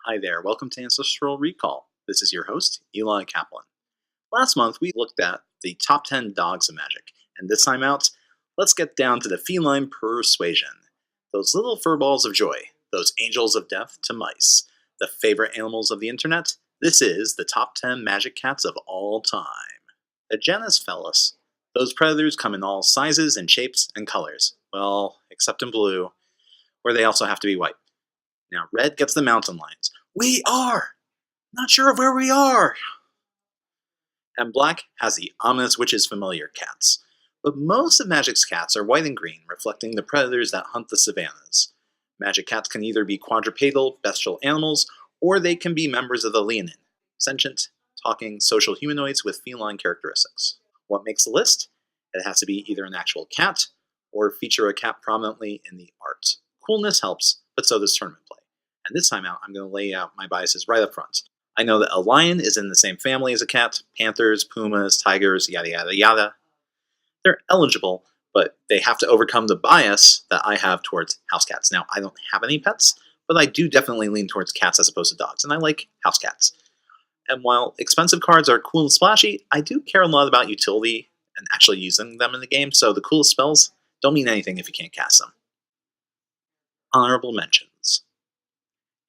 Hi there, welcome to Ancestral Recall. This is your host, Eli Kaplan. Last month we looked at the top 10 dogs of magic, and this time out, let's get down to the feline persuasion. Those little furballs of joy, those angels of death to mice, the favorite animals of the internet. This is the top 10 magic cats of all time. The genus Felis. Those predators come in all sizes and shapes and colors. Well, except in blue, where they also have to be white. Now, red gets the mountain lions. We are! Not sure of where we are! And black has the ominous witch's familiar cats. But most of Magic's cats are white and green, reflecting the predators that hunt the savannas. Magic cats can either be quadrupedal, bestial animals, or they can be members of the leonin, sentient, talking, social humanoids with feline characteristics. What makes the list? It has to be either an actual cat, or feature a cat prominently in the art. Coolness helps, but so does tournament play. And this time out, I'm going to lay out my biases right up front. I know that a lion is in the same family as a cat, panthers, pumas, tigers, yada yada yada. They're eligible, but they have to overcome the bias that I have towards house cats. Now, I don't have any pets, but I do definitely lean towards cats as opposed to dogs, and I like house cats. And while expensive cards are cool and splashy, I do care a lot about utility and actually using them in the game, so the coolest spells don't mean anything if you can't cast them. Honorable mentions.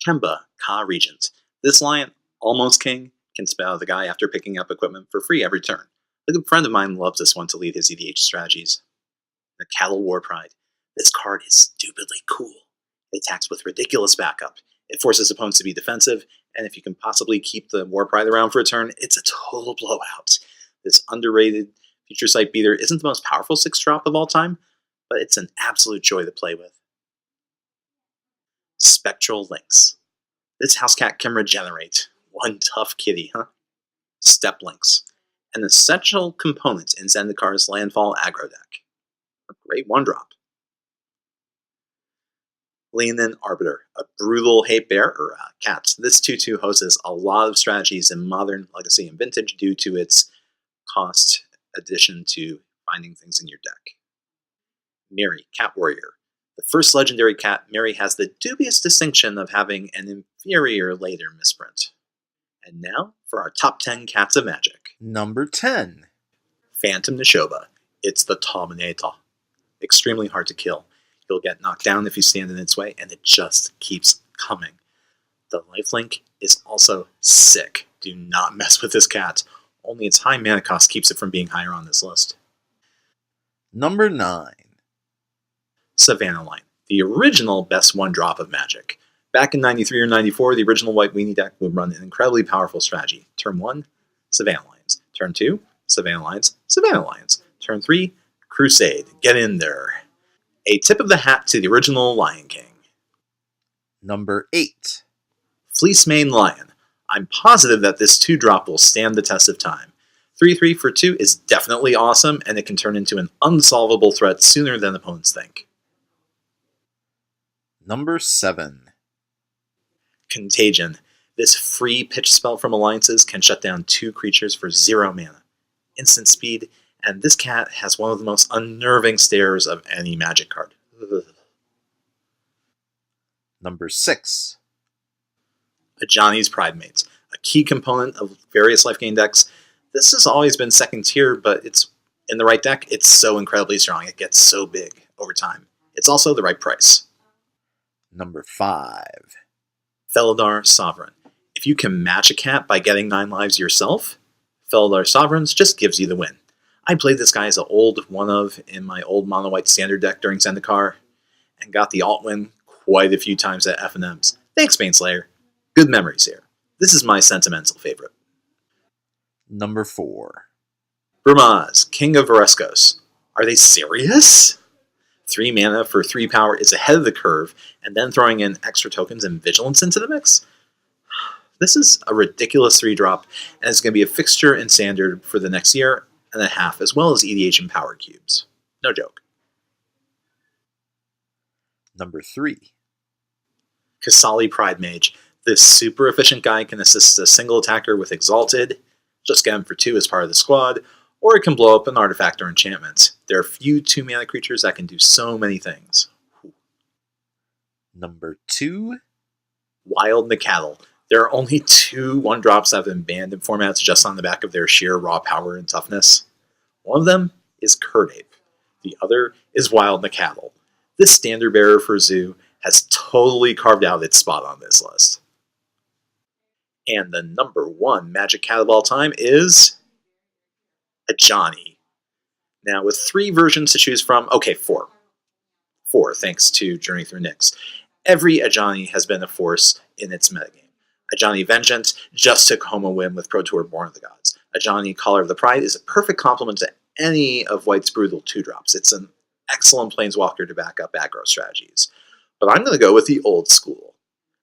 Kemba, Ka Regent. This lion, almost king, can spell the guy after picking up equipment for free every turn. A good friend of mine loves this one to lead his EDH strategies. The Cattle War Pride. This card is stupidly cool. It attacks with ridiculous backup. It forces opponents to be defensive, and if you can possibly keep the War Pride around for a turn, it's a total blowout. This underrated future sight beater isn't the most powerful 6-drop of all time, but it's an absolute joy to play with. Spectral Lynx. This house cat can regenerate. One tough kitty, huh? Step Lynx. An essential component in Zendikar's Landfall aggro deck. A great 1-drop. Leonin Arbiter, a brutal hate bear, or cat. This 2/2 hosts a lot of strategies in Modern, Legacy, and Vintage due to its cost addition to finding things in your deck. Miri, Cat Warrior. The first legendary cat, Miri has the dubious distinction of having an inferior later misprint. And now for our top 10 cats of magic. Number 10. Phantom Nishoba. It's the Terminator. Extremely hard to kill. You'll get knocked down if you stand in its way, and it just keeps coming. The lifelink is also sick. Do not mess with this cat. Only its high mana cost keeps it from being higher on this list. Number 9. Savannah Lion, the original best 1-drop of Magic. Back in 93 or 94, the original White Weenie deck would run an incredibly powerful strategy. Turn 1, Savannah Lions. Turn 2, Savannah Lions, Savannah Lions. Turn 3, Crusade. Get in there. A tip of the hat to the original Lion King. Number 8. Fleecemane Lion. I'm positive that this 2-drop will stand the test of time. 3/3 for 2 is definitely awesome, and it can turn into an unsolvable threat sooner than opponents think. Number 7. Contagion. This free pitch spell from Alliances can shut down 2 creatures for 0 mana. Instant speed, and this cat has one of the most unnerving stares of any Magic card. Ugh. Number 6. Ajani's Pridemates, a key component of various life gain decks. This has always been second tier, but it's in the right deck, it's so incredibly strong. It gets so big over time. It's also the right price. Number 5. Felidar Sovereign. If you can match a cat by getting 9 lives yourself, Felidar Sovereigns just gives you the win. I played this guy as an old one-of in my old mono-white standard deck during Zendikar, and got the alt win quite a few times at FNMs. Thanks, Baneslayer. Good memories here. This is my sentimental favorite. Number 4. Burmaz, King of Vareskos. Are they serious? 3 mana for 3 power is ahead of the curve, and then throwing in extra tokens and vigilance into the mix? This is a ridiculous 3-drop, and it's going to be a fixture in standard for the next year and a half, as well as EDH and power cubes. No joke. Number 3. Kasali Pridemage. This super efficient guy can assist a single attacker with Exalted, just get him for 2 as part of the squad, or it can blow up an artifact or enchantment. There are few 2-mana creatures that can do so many things. Number 2. Wild Nacatl. There are only 2 1-drops that have been banned in formats just on the back of their sheer raw power and toughness. One of them is Curdape. The other is Wild Nacatl. This standard bearer for Zoo has totally carved out its spot on this list. And the number 1 Magic Cat of all time is Ajani. Now, with 3 versions to choose from, okay, 4. 4, thanks to Journey Through Nyx. Every Ajani has been a force in its metagame. Ajani Vengeance just took home a win with Pro Tour Born of the Gods. Ajani Collar of the Pride is a perfect complement to any of White's brutal 2-drops. It's an excellent planeswalker to back up aggro strategies. But I'm going to go with the old school,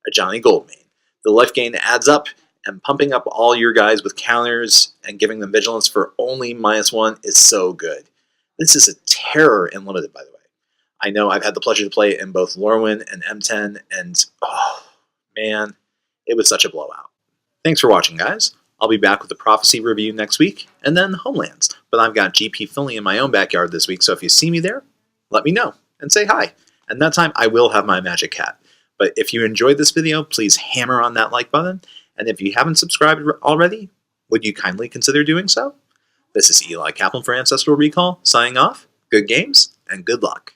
Ajani Goldmane. The life gain adds up, and pumping up all your guys with counters and giving them vigilance for only -1 is so good. This is a terror in Limited, by the way. I know I've had the pleasure to play it in both Lorwyn and M10, and oh man, it was such a blowout. Thanks for watching, guys. I'll be back with the Prophecy review next week, and then Homelands. But I've got GP filling in my own backyard this week, so if you see me there, let me know and say hi. And that time, I will have my Magic Cat. But if you enjoyed this video, please hammer on that like button. And if you haven't subscribed already, would you kindly consider doing so? This is Eli Kaplan for Ancestral Recall, signing off. Good games, and good luck.